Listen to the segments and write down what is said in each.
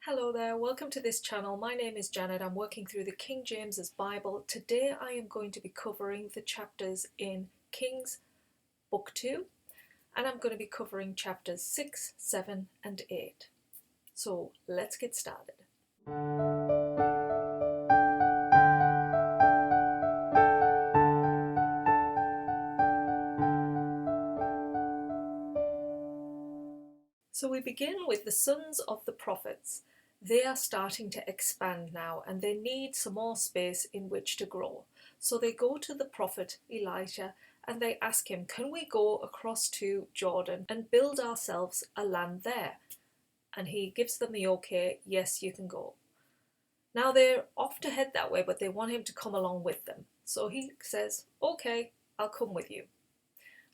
Hello there, welcome to this channel. My name is Janet. I'm working through the King James's Bible. Today I am going to be covering the chapters in Kings Book 2, and I'm going to be covering chapters 6, 7 and 8. So let's get started. So we begin with the sons of the prophets. They are starting to expand now and they need some more space in which to grow. So they go to the prophet Elijah and they ask him, can we go across to Jordan and build ourselves a land there? And he gives them the okay, yes, you can go. Now they're off to head that way, but they want him to come along with them. So he says, okay, I'll come with you.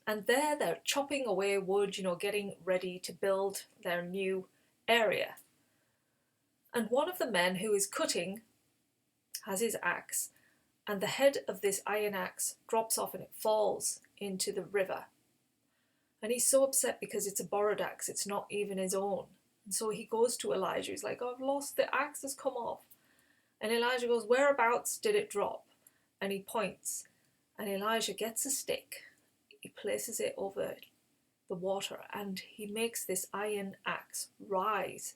And there they're chopping away wood, getting ready to build their new area. And one of the men who is cutting has his axe, and the head of this iron axe drops off and it falls into the river. And he's so upset because it's a borrowed axe, it's not even his own. And so he goes to Elijah, he's like, oh, I've lost, the axe has come off. And Elijah goes, whereabouts did it drop? And he points, and Elijah gets a stick, he places it over the water, and he makes this iron axe rise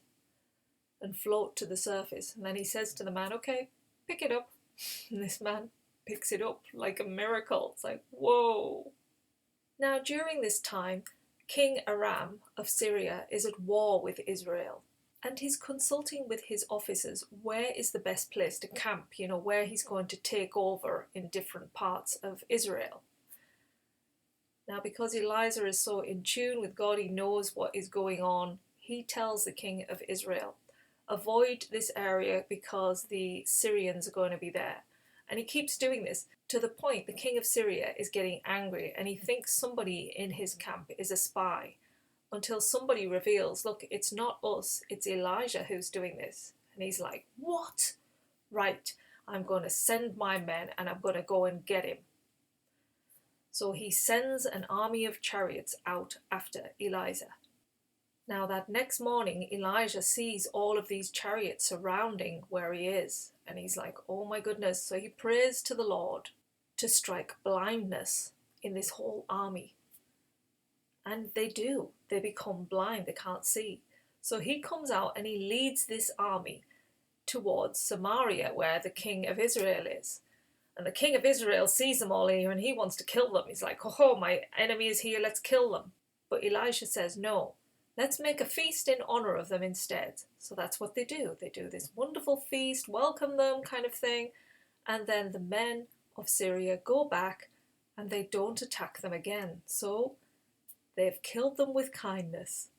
and float to the surface. And then he says to the man, okay, pick it up. And this man picks it up like a miracle. It's like, whoa. Now during this time, King Aram of Syria is at war with Israel, and he's consulting with his officers where is the best place to camp, where he's going to take over in different parts of Israel. Now, because Elijah is so in tune with God, he knows what is going on, he tells the king of Israel, avoid this area because the Syrians are going to be there. And he keeps doing this to the point the king of Syria is getting angry and he thinks somebody in his camp is a spy, until somebody reveals, look, it's not us, it's Elijah who's doing this. And he's like, what? Right, I'm going to send my men and I'm going to go and get him. So he sends an army of chariots out after Elijah. Now that next morning, Elijah sees all of these chariots surrounding where he is. And he's like, oh my goodness. So he prays to the Lord to strike blindness in this whole army. And they do. They become blind. They can't see. So he comes out and he leads this army towards Samaria, where the king of Israel is. And the king of Israel sees them all here and he wants to kill them. He's like, oh, my enemy is here, let's kill them. But Elisha says, no, let's make a feast in honor of them instead. So that's what they do. They do this wonderful feast, welcome them kind of thing. And then the men of Syria go back and they don't attack them again. So they've killed them with kindness.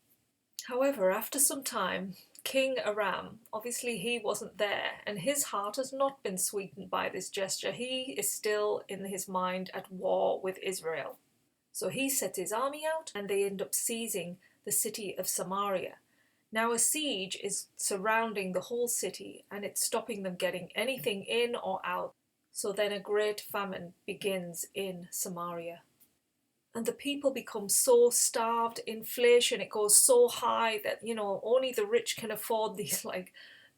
However, after some time, King Aram, obviously he wasn't there, and his heart has not been sweetened by this gesture. He is still in his mind at war with Israel. So he sets his army out and they end up seizing the city of Samaria. Now a siege is surrounding the whole city and it's stopping them getting anything in or out. So then a great famine begins in Samaria. And the people become so starved, inflation, it goes so high that, only the rich can afford these like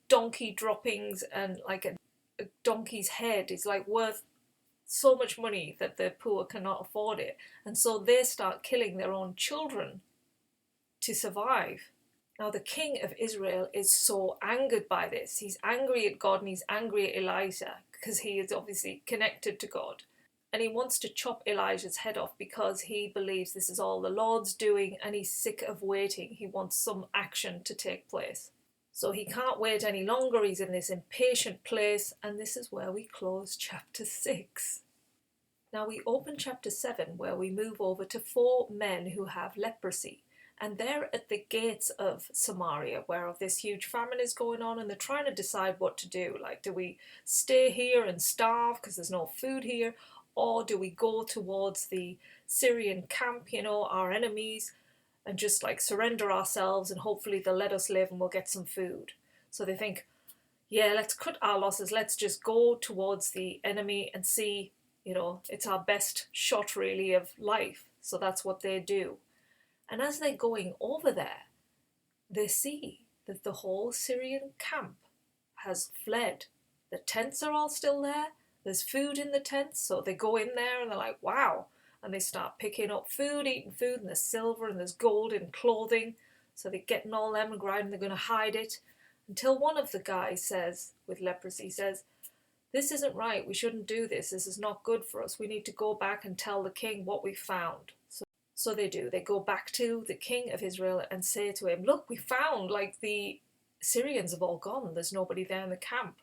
donkey droppings, and like a donkey's head is like worth so much money that the poor cannot afford it. And so they start killing their own children to survive. Now the king of Israel is so angered by this. He's angry at God and he's angry at Elijah because he is obviously connected to God. And he wants to chop Elijah's head off because he believes this is all the Lord's doing and he's sick of waiting. He wants some action to take place. So he can't wait any longer. He's in this impatient place, and this is where we close chapter 6. Now we open chapter 7 where we move over to 4 men who have leprosy. And they're at the gates of Samaria where this huge famine is going on, and they're trying to decide what to do. Like, do we stay here and starve because there's no food here? Or do we go towards the Syrian camp, our enemies, and just like surrender ourselves and hopefully they'll let us live and we'll get some food? So they think, yeah, let's cut our losses. Let's just go towards the enemy and see, it's our best shot really of life. So that's what they do. And as they're going over there, they see that the whole Syrian camp has fled. The tents are all still there. There's food in the tents, so they go in there and they're like, wow. And they start picking up food, eating food, and there's silver and there's gold in clothing. So they're getting all them and grinding, they're going to hide it. Until one of the guys says, with leprosy, says, this isn't right, we shouldn't do this, this is not good for us, we need to go back and tell the king what we found. So they do, they go back to the king of Israel and say to him, look, we found, like, the Syrians have all gone, there's nobody there in the camp.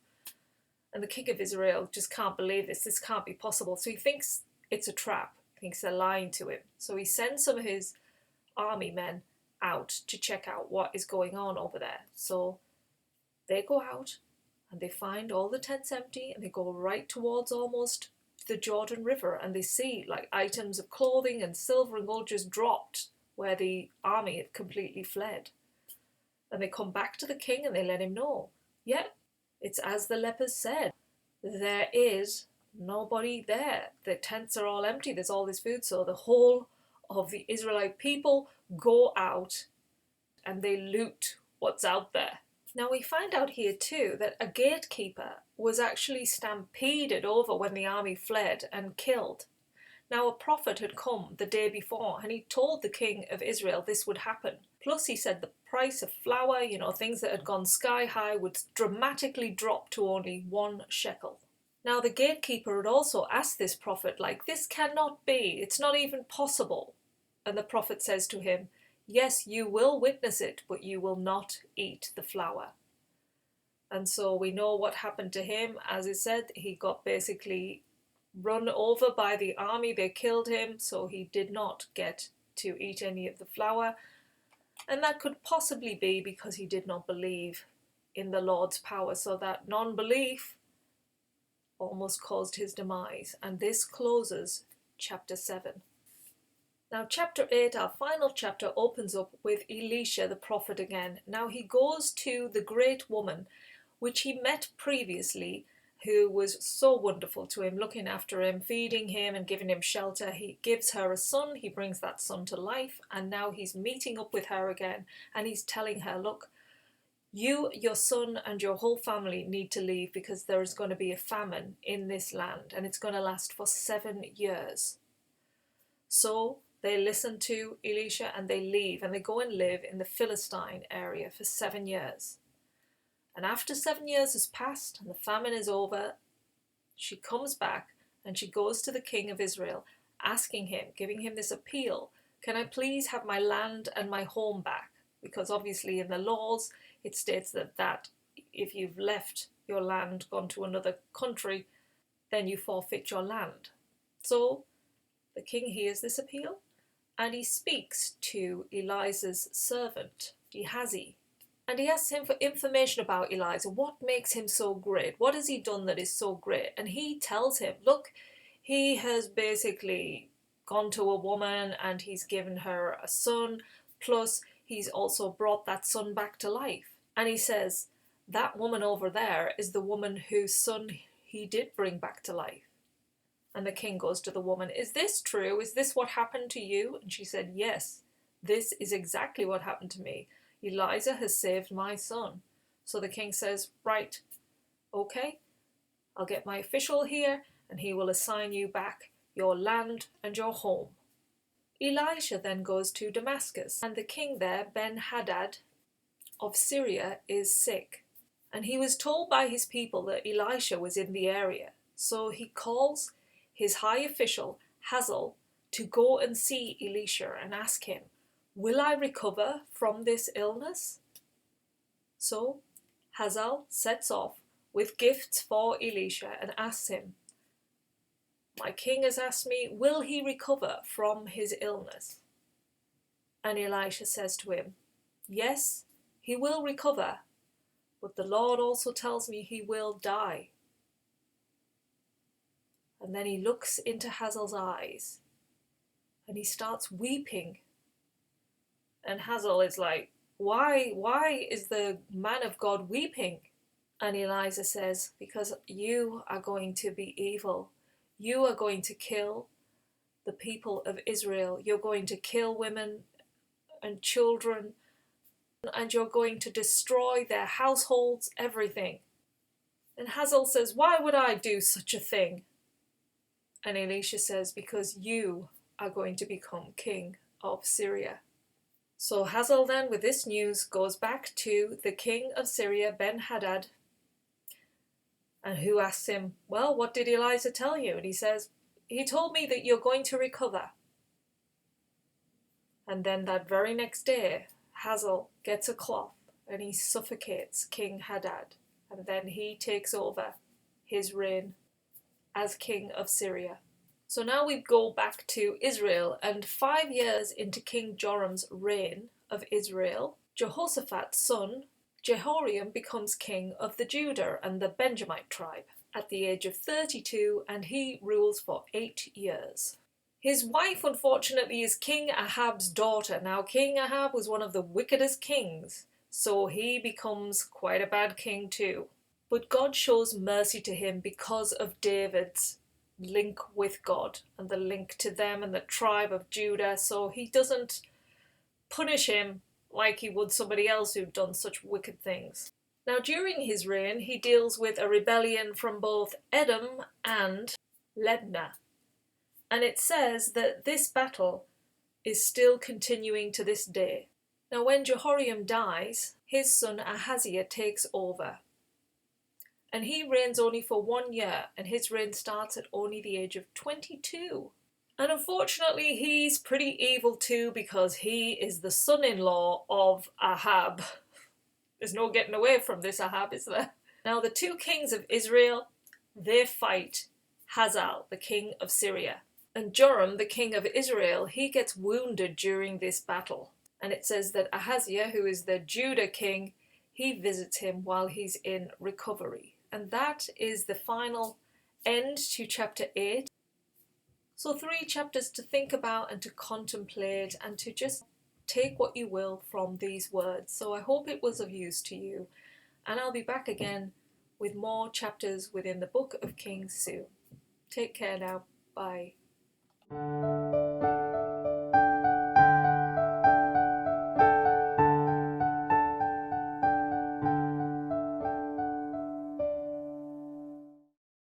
And the king of Israel just can't believe this can't be possible. So he thinks it's a trap, he thinks they're lying to him. So he sends some of his army men out to check out what is going on over there. So they go out and they find all the tents empty, and they go right towards almost the Jordan River, and they see like items of clothing and silver and gold just dropped where the army had completely fled. And they come back to the king and they let him know, yeah, it's as the lepers said, there is nobody there, the tents are all empty, there's all this food. So the whole of the Israelite people go out and they loot what's out there. Now we find out here too that a gatekeeper was actually stampeded over when the army fled and killed. Now a prophet had come the day before and he told the king of Israel this would happen. Plus he said the price of flour, things that had gone sky high, would dramatically drop to only 1 shekel. Now the gatekeeper had also asked this prophet, like, this cannot be, it's not even possible. And the prophet says to him, yes, you will witness it, but you will not eat the flour. And so we know what happened to him. As I said, he got basically run over by the army. They killed him, so he did not get to eat any of the flour. And that could possibly be because he did not believe in the Lord's power. So that non-belief almost caused his demise. And this closes chapter 7. Now chapter 8, our final chapter, opens up with Elisha the prophet again. Now he goes to the great woman which he met previously, who was so wonderful to him, looking after him, feeding him and giving him shelter. He gives her a son, he brings that son to life, and now he's meeting up with her again and he's telling her, look, you, your son and your whole family need to leave because there is going to be a famine in this land and it's going to last for 7 years. So they listen to Elisha and they leave and they go and live in the Philistine area for 7 years. And after 7 years has passed and the famine is over, she comes back and she goes to the king of Israel, asking him, giving him this appeal, can I please have my land and my home back? Because obviously in the laws it states that if you've left your land, gone to another country, then you forfeit your land. So the king hears this appeal and he speaks to Elijah's servant, Gehazi. And he asks him for information about Elijah. What makes him so great? What has he done that is so great? And he tells him, look, he has basically gone to a woman and he's given her a son. Plus, he's also brought that son back to life. And he says, that woman over there is the woman whose son he did bring back to life. And the king goes to the woman, is this true? Is this what happened to you? And she said, yes, this is exactly what happened to me. Elijah has saved my son. So the king says, right, okay, I'll get my official here and he will assign you back your land and your home. Elisha then goes to Damascus, and the king there, Ben-Hadad of Syria, is sick. And he was told by his people that Elisha was in the area. So he calls his high official, Hazael, to go and see Elisha and ask him, will I recover from this illness? So Hazael sets off with gifts for Elisha and asks him, my king has asked me, will he recover from his illness? And Elisha says to him, yes, he will recover, but the Lord also tells me he will die. And then he looks into Hazael's eyes and he starts weeping. And Hazael is like, why is the man of God weeping? And Elijah says, because you are going to be evil. You are going to kill the people of Israel. You're going to kill women and children and you're going to destroy their households, everything. And Hazael says, why would I do such a thing? And Elisha says, because you are going to become king of Syria. So Hazael then, with this news, goes back to the king of Syria, Ben-Hadad, and who asks him, well, what did Elijah tell you? And he says, he told me that you're going to recover. And then that very next day, Hazael gets a cloth and he suffocates King Hadad. And then he takes over his reign as king of Syria. So now we go back to Israel, and 5 years into King Joram's reign of Israel, Jehoshaphat's son, Jehoram, becomes king of the Judah and the Benjamite tribe at the age of 32, and he rules for 8 years. His wife, unfortunately, is King Ahab's daughter. Now, King Ahab was one of the wickedest kings, so he becomes quite a bad king too. But God shows mercy to him because of David's link with God and the link to them and the tribe of Judah, so he doesn't punish him like he would somebody else who'd done such wicked things. Now, during his reign, he deals with a rebellion from both Edom and Libnah. And it says that this battle is still continuing to this day. Now, when Jehoram dies, his son Ahaziah takes over. And he reigns only for 1 year, and his reign starts at only the age of 22. And unfortunately, he's pretty evil too, because he is the son-in-law of Ahab. There's no getting away from this Ahab, is there? Now, the two kings of Israel, they fight Hazael, the king of Syria. And Joram, the king of Israel, he gets wounded during this battle. And it says that Ahaziah, who is the Judah king, he visits him while he's in recovery. And that is the final end to chapter 8. So 3 chapters to think about and to contemplate and to just take what you will from these words. So I hope it was of use to you. And I'll be back again with more chapters within the Book of Kings soon. Take care now. Bye.